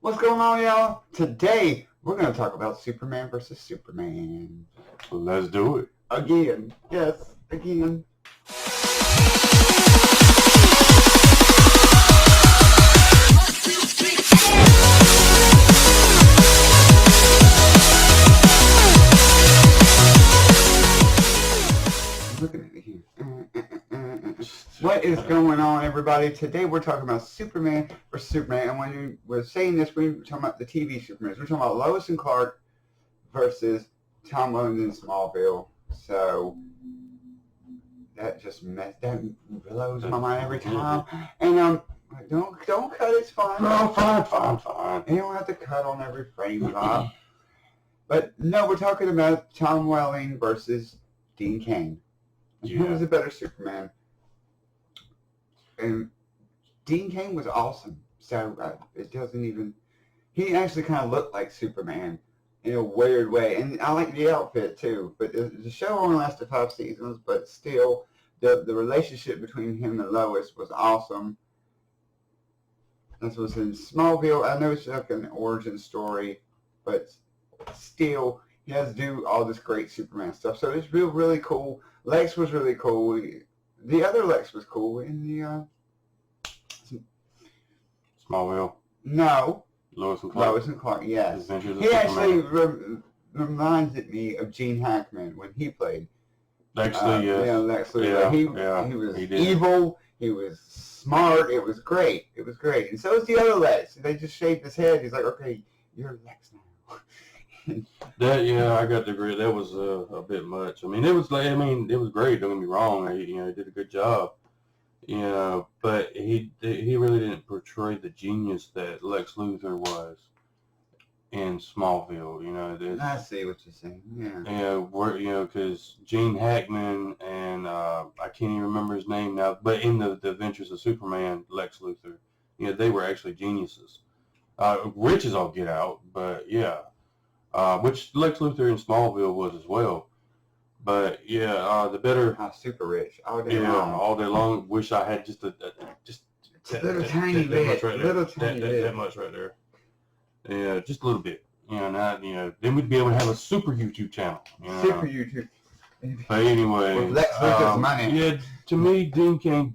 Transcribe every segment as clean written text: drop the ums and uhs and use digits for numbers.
What's going on, y'all? Today, we're going to talk about Superman versus Superman. Let's do it. Again. Yes, again. Looking at it here. What is going on, everybody? Today we're talking about Superman versus Superman, and when we're saying this, we're talking about the TV Supermans. We're talking about Lois and Clark versus Tom Welling in Smallville. So that just that blows my mind every time. And don't cut. It's fine. No, fine. You don't have to cut on every frame, Bob. But no, we're talking about Tom Welling versus Dean Cain. Who was a better Superman? And Dean Cain was awesome. So it doesn't even... He actually kind of looked like Superman in a weird way. And I like the outfit, too. But the show only lasted 5 seasons. But still, the relationship between him and Lois was awesome. This was in Smallville. I know it's like an origin story. But still, he has to do all this great Superman stuff. So it's really cool. Lex was really cool. The other Lex was cool in the Smallville. No. Lois and Clark. Lois and Clark, yes. Adventures of He Superman. actually reminded me of Gene Hackman when he played. Lex Luthor, yes. Yeah, Lex Luthor. He was evil. He was smart. It was great. It was great. And so is the other Lex. They just shaved his head. He's like, okay, you're Lex now. I got to agree. That was a bit much. It was great. Don't get me wrong. He did a good job. But he really didn't portray the genius that Lex Luthor was in Smallville. I see what you're saying. Yeah. Because Gene Hackman and I can't even remember his name now, but in the Adventures of Superman, Lex Luthor, they were actually geniuses. Rich as all get out, but yeah. Which Lex Luthor in Smallville was as well. But the better... super rich. All day long. All day long. Wish I had just little tiny bit. That much right there. Yeah, just a little bit. Then we'd be able to have a super YouTube channel. Super YouTube. But anyway, with Lex Luthor's money. Yeah, to me, Dean Cain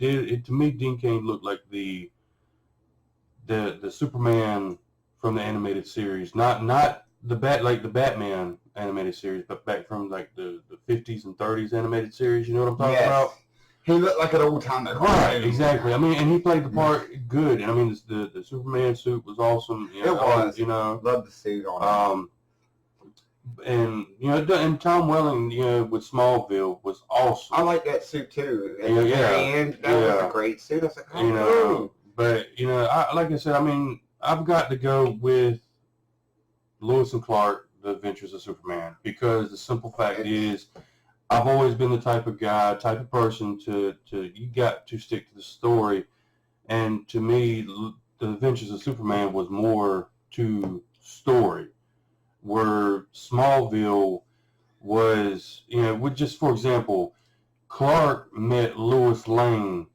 looked like the Superman from the animated series. Not the Batman animated series, but back from like the 50s and 30s animated series. You know what I'm talking about? He looked like an old timer. Right, exactly. And he played the part good. And the Superman suit was awesome. It was. Love the suit on him. And Tom Welling, with Smallville was awesome. I like that suit too. At the very end, that was a great suit. I was like, But like I said, I've got to go with Lois and Clark, The Adventures of Superman, because the simple fact is, I've always been the type of person to you got to stick to the story, and to me, The Adventures of Superman was more to story, where Smallville was, with just for example, Clark met Lois Lane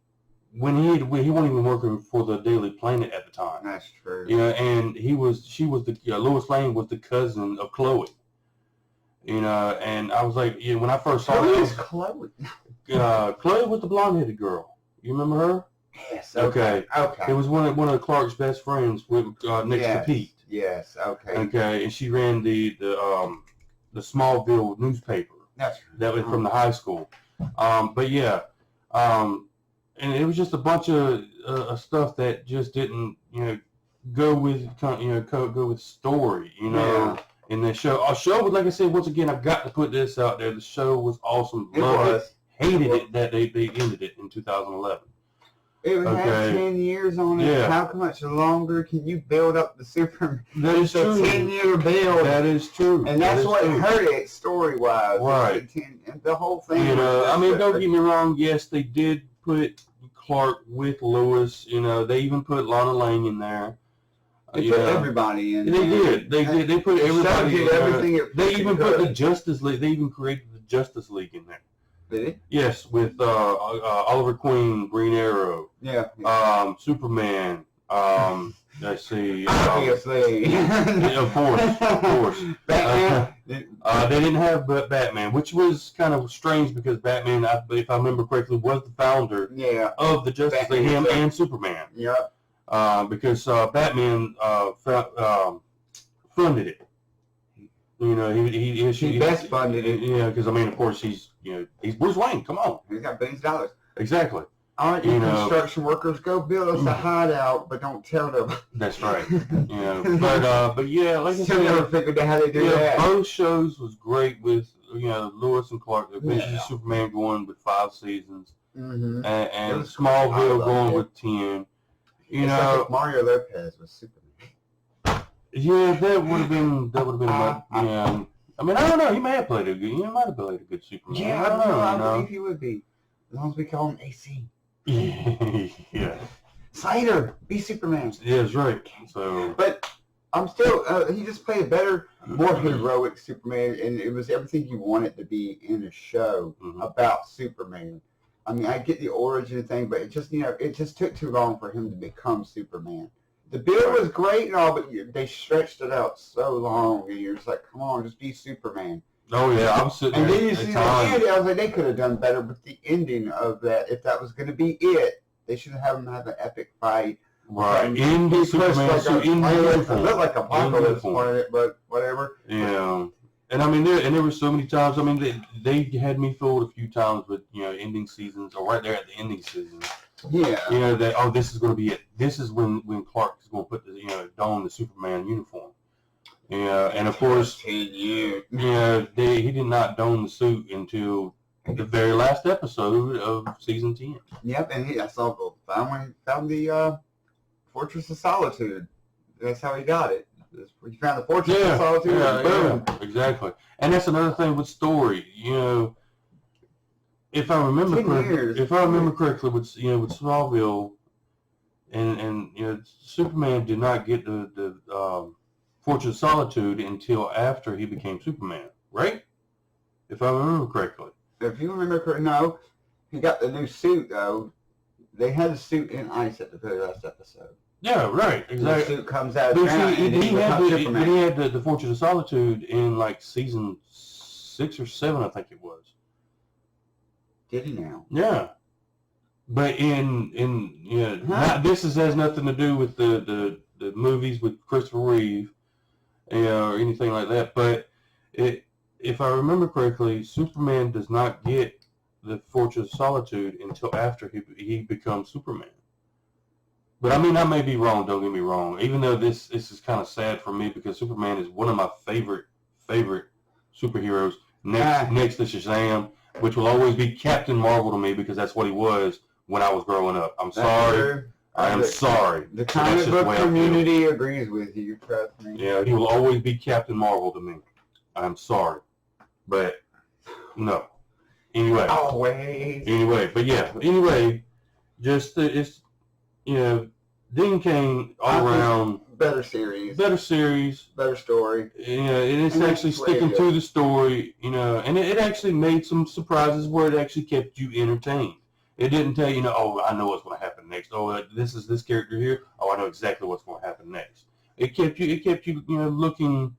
when he wasn't even working for the Daily Planet at the time. That's true. And Lois Lane was the cousin of Chloe. And I was like, when I first saw Who is Chloe? Chloe was the blonde-headed girl. You remember her? Yes. Okay. It was one of Clark's best friends with next to Pete. Yes. Okay. Okay, and she ran the Smallville newspaper. That's true. That was from the high school. And it was just a bunch of stuff that just didn't, go with, go with story, in the show. A show, like I said, once again, I've got to put this out there. The show was awesome. Loved it. Hated it that they ended it in 2011. It had 10 years on it. Yeah. How much longer can you build up the Superman? That is true. It's a 10-year build. That is true. And that's what hurt it story-wise. Right. And the whole thing. Don't get me wrong. Yes, they did put Clark with Lois. They even put Lana Lang in there. They put everybody in. They did. They put everybody in there. They even put the Justice League. They even created the Justice League in there. Did he? Yes, with Oliver Queen, Green Arrow. Yeah. Superman. let's see. Obviously. Of course. Batman. They didn't have Batman, which was kind of strange because Batman, if I remember correctly, was the founder of the Justice League, him and Superman. Yep. Because Batman funded it. You know, he best funded it. Yeah, because I mean, of course, he's Bruce Wayne. Come on. He's got billions of dollars. Exactly. All right, you construction workers, go build us a hideout, but don't tell them. That's right. But yeah, like I Still never said, figured out how they do that. Both shows was great with Lewis and Clark. The Adventures of Superman going with 5 seasons, and Smallville going with 10. It's like if Mario Lopez was Superman. Yeah, that would have been yeah. I mean, I don't know. He might have played a good Superman. Yeah, I don't know. I believe he would be, as long as we call him AC. Yeah. Slater, be Superman. Yeah, that's right. So, but I'm still. He just played a better, more heroic Superman, and it was everything you wanted to be in a show about Superman. I mean, I get the origin thing, but it just took too long for him to become Superman. The build was great and all, but they stretched it out so long, and you're just like, come on, just be Superman. Oh yeah, I was sitting there. And then you see the end. I was like, they could have done better with the ending of that. If that was going to be it, they should have him have an epic fight. Right. In the Superman suit, in uniform. It looked like Apocalypse wanted it, but whatever. Yeah. And I mean, there were so many times. I mean, they had me fooled a few times with ending seasons, or right there at the ending season. Yeah. That this is going to be it. This is when Clark is going to put don the Superman uniform. Yeah, and of course, he did not don the suit until the very last episode of season 10. Yep, and I saw when he found the Fortress of Solitude. That's how he got it. He found the Fortress of Solitude. Boom. Yeah, exactly. And that's another thing with story. If I remember correctly, with Smallville, and Superman did not get the Fortress of Solitude until after he became Superman, right? If I remember correctly. If you remember correctly, no. He got the new suit, though. They had the suit in ice at the very last episode. Yeah, right. Exactly. The suit comes out of the ground, and he had the Fortress of Solitude in, like, season 6 or 7, I think it was. Did he now? Yeah. But this has nothing to do with the movies with Christopher Reeve, or anything like that. But if I remember correctly, Superman does not get the Fortress of Solitude until after he becomes Superman. But I mean, I may be wrong. Don't get me wrong. Even though this is kind of sad for me because Superman is one of my favorite superheroes next to Shazam, which will always be Captain Marvel to me because that's what he was when I was growing up. I'm sorry. I am sorry. The comic book community agrees with you, trust me. Yeah, he will always be Captain Marvel to me. I'm sorry. But, no. Anyway. Always. Anyway, just, Dean Cain all around. Better series. Better story. And it's actually sticking to the story, and it actually made some surprises where it actually kept you entertained. It didn't tell you, oh, I know what's going to happen next. Oh, this is this character here. Oh, I know exactly what's going to happen next. It kept you, looking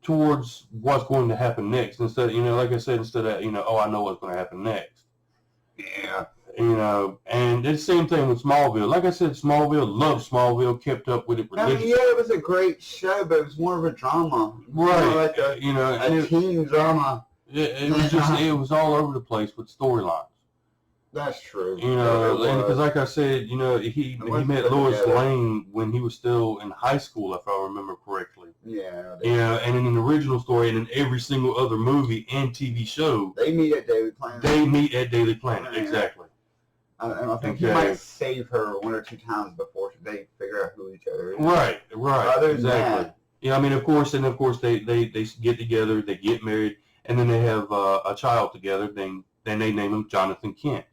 towards what's going to happen next instead, like I said, instead of, oh, I know what's going to happen next. Yeah. And it's the same thing with Smallville. Like I said, loved Smallville, kept up with it religiously. It was a great show, but it was more of a drama. Right. Like a teen drama. It was all over the place with storylines. That's true. And because like I said, he met Lois Lane when he was still in high school, if I remember correctly. Yeah. And in an original story and in every single other movie and TV show, they meet at Daily Planet. Yeah. Exactly. And I think he might save her one or two times before they figure out who each other is. Right. Other than that. I mean, of course, they get together, they get married, and then they have a child together. Then they name him Jonathan Kent.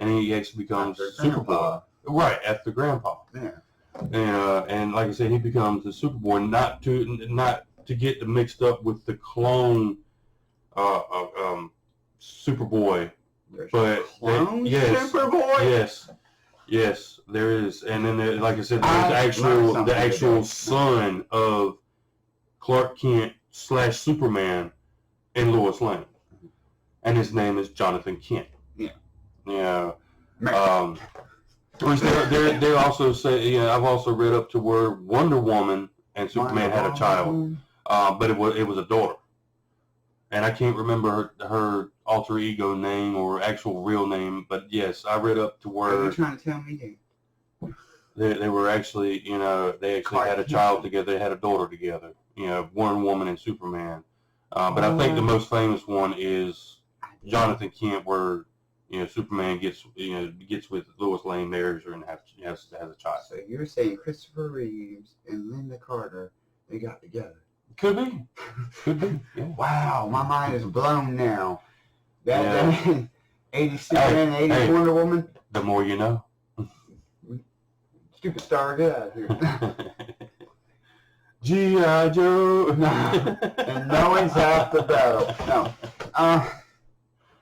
And he actually becomes Superboy. Right, after Grandpa. Yeah. And like I said, he becomes the Superboy, not to get mixed up with the clone Superboy. But Superboy? Yes. Yes, there is, and then like I said, there's learned the something actual today. son of Clark Kent / Superman and Lois Lane, and his name is Jonathan Kent. Yeah. Yeah. Which they also say, I've also read up to where Wonder Woman and Superman had a child, but it was a daughter, and I can't remember her alter ego name or actual real name, but yes, I read up to What are where you trying to tell me? they were actually, they actually had a child together. They had a daughter together. Wonder Woman and Superman. But I think the most famous one is Jonathan Kent, where Superman gets with Lois Lane, marries her, and has a child. So you're saying Christopher Reeves and Linda Carter, they got together? Could be. Yeah. Wow, my mind is blown now. That 80 Superman, 80 Wonder Woman. The more you know. Stupid star, get out of here. G.I. Joe. And knowing's half the battle.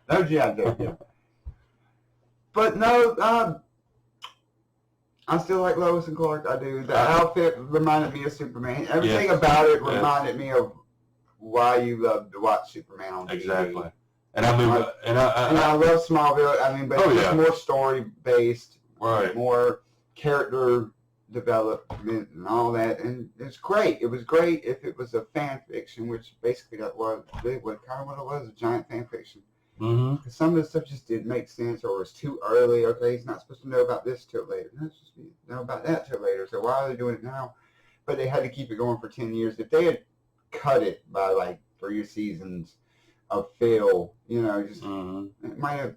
No G.I. Joe. Yeah. But no, I still like Lois and Clark. I do. The outfit reminded me of Superman. Everything about it reminded me of why you love to watch Superman on TV. Exactly. And I love Smallville. I mean, but it's more story based, right? More character development and all that, and it's great. It was great if it was a fan fiction, which basically that was kind of what it was, a giant fan fiction. Mm-hmm. Some of the stuff just didn't make sense, or was too early. Okay, he's not supposed to know about this till later. Not supposed to know about that till later. So why are they doing it now? But they had to keep it going for 10 years. If they had cut it by like 3 seasons of Phil, just it might have.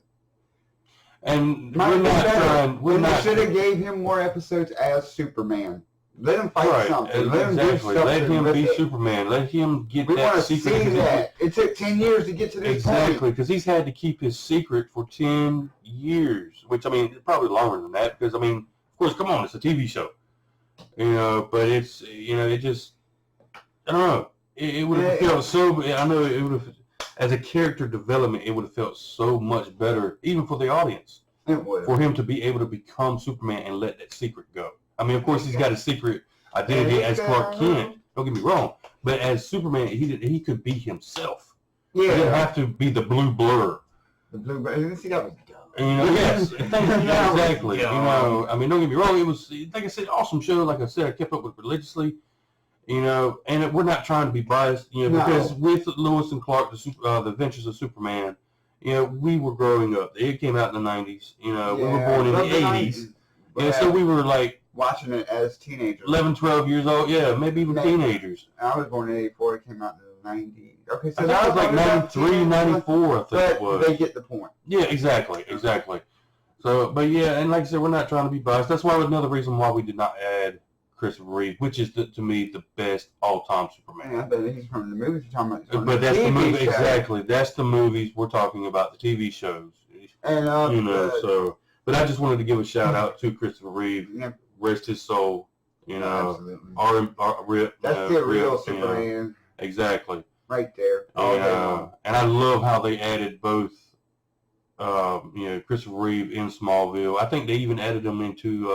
And we should have gave him more episodes as Superman. Let him fight something. Let him do something. Let him be Superman. Let him get that secret. We want to see that. It took 10 years to get to this point. Exactly, because he's had to keep his secret for 10 years, which, I mean, probably longer than that, because, I mean, of course, come on, it's a TV show. But it's, it just, I don't know. It would have felt so, I know it would have, as a character development, it would have felt so much better, even for the audience, for him to be able to become Superman and let that secret go. I mean, of course, he's got a secret identity as Clark Kent. Don't get me wrong, but as Superman, he could be himself. Yeah, he didn't have to be the blue blur. The blue blur. See, that was dumb. Yes, exactly. I mean, don't get me wrong. It was, like I said, awesome show. Like I said, I kept up with it religiously. And we're not trying to be biased. Because with Lewis and Clark, the Adventures of Superman, we were growing up. It came out in the 90s. We were born in the 80s. Yeah, so we were like watching it as teenagers. 11, 12 years old. Yeah, maybe even teenagers. I was born in 84. It came out in the 90s. Okay, so that was like 93, 94, I think it was. They get the point. Yeah, exactly. So, but yeah, and like I said, we're not trying to be biased. That's why another reason why we did not add Christopher Reeve, which is to me the best all-time Superman. Yeah, but he's from the movies you're talking about. But that's the movie, exactly. That's the movies we're talking about, the TV shows. And so. But I just wanted to give a shout out to Christopher Reeve. Yeah. Rest his soul. Absolutely. RIP. That's the real Superman. Exactly. Right there. And I love how they added both, Christopher Reeve in Smallville. I think they even added him into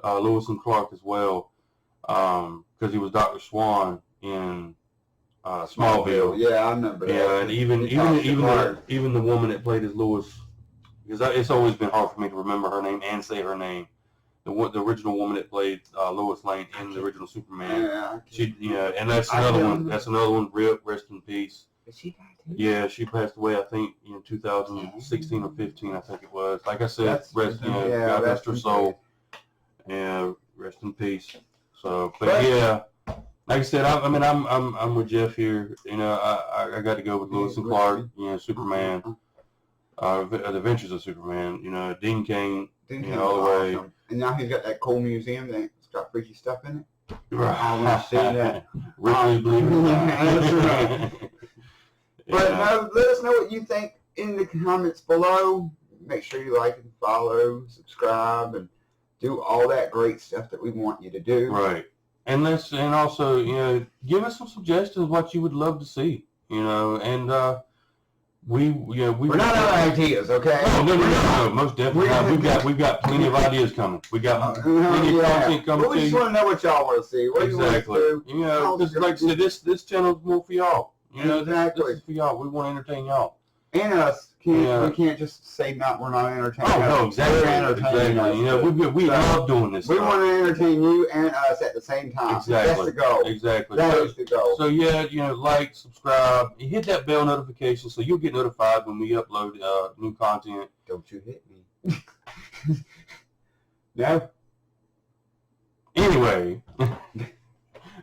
Lewis and Clark as well, because he was Dr. Swan in Smallville. Yeah, I remember that. Yeah, and even the woman that played as Lois. Because it's always been hard for me to remember her name and say her name. The original woman that played Lois Lane in the original Superman. Yeah. She, and that's another one. That's another one. Rest in peace. Did she die too? Yeah, she passed away. I think in 2016 or 15. I think it was. Like I said, God rest her soul. Yeah, rest in peace. So, but yeah, like I said, I'm with Jeff here. I got to go with Lewis and Clark. Superman. The Adventures of Superman, Dean Cain, all the way. And now he's got that cool museum that's got freaky stuff in it. Right. I want to see that. Ripley, believe it or not. But let us know what you think in the comments below. Make sure you like and follow, subscribe, and do all that great stuff that we want you to do. Right. And also, give us some suggestions of what you would love to see, and we're not out of ideas, okay? No, most definitely not. We've got plenty of ideas coming. We got plenty of content coming. But we just want to know what y'all want to see. What exactly. Do you want to do? Because like I said, this channel is more for y'all. Exactly. This is for y'all. We want to entertain y'all. And us. We can't just say we're not entertaining. Oh no, exactly. We're entertaining. Exactly. We love doing this. We want to entertain you and us at the same time. Exactly. That's the goal. Exactly. That is the goal. So like, subscribe, and hit that bell notification so you'll get notified when we upload new content. Don't you hit me. No. Anyway,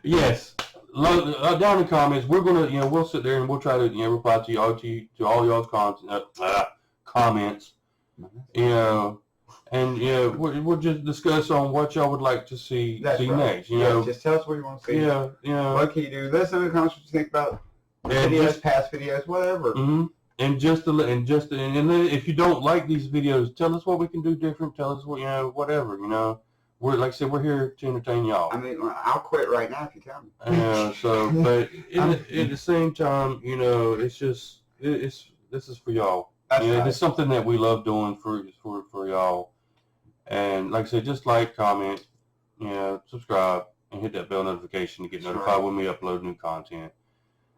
yes. Down in the comments, we're gonna, we'll sit there and we'll try to, reply to all y'all's comments, and we'll just discuss on what y'all would like to see next. Just tell us what you want to see. What can you do? Let us know in the comments what you think about videos, past videos, whatever. Mm-hmm. And then if you don't like these videos, tell us what we can do different. Tell us what whatever. We're, like I said, we're here to entertain y'all. I mean, I'll quit right now if you tell me. But at the same time, it's just this is for y'all. Right. It's something that we love doing for y'all. And like I said, just like, comment, subscribe, and hit that bell notification to get notified when we upload new content.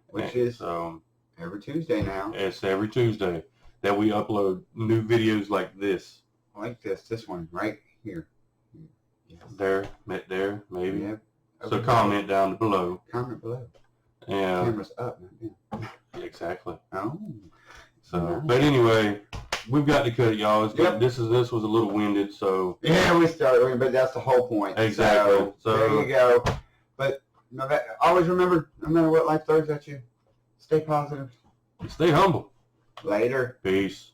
Which is every Tuesday now. It's every Tuesday that we upload new videos like this. Like this one right here. Yes. There, maybe. Yep. So comment down below. Comment below. Yeah. Camera's up. Yeah. Exactly. Oh. So, nice. But anyway, we've got to cut it, y'all. This was a little winded, so. Yeah, we started, but that's the whole point. Exactly. So there you go. But always remember, no matter what life throws at you, stay positive. Stay humble. Later. Peace.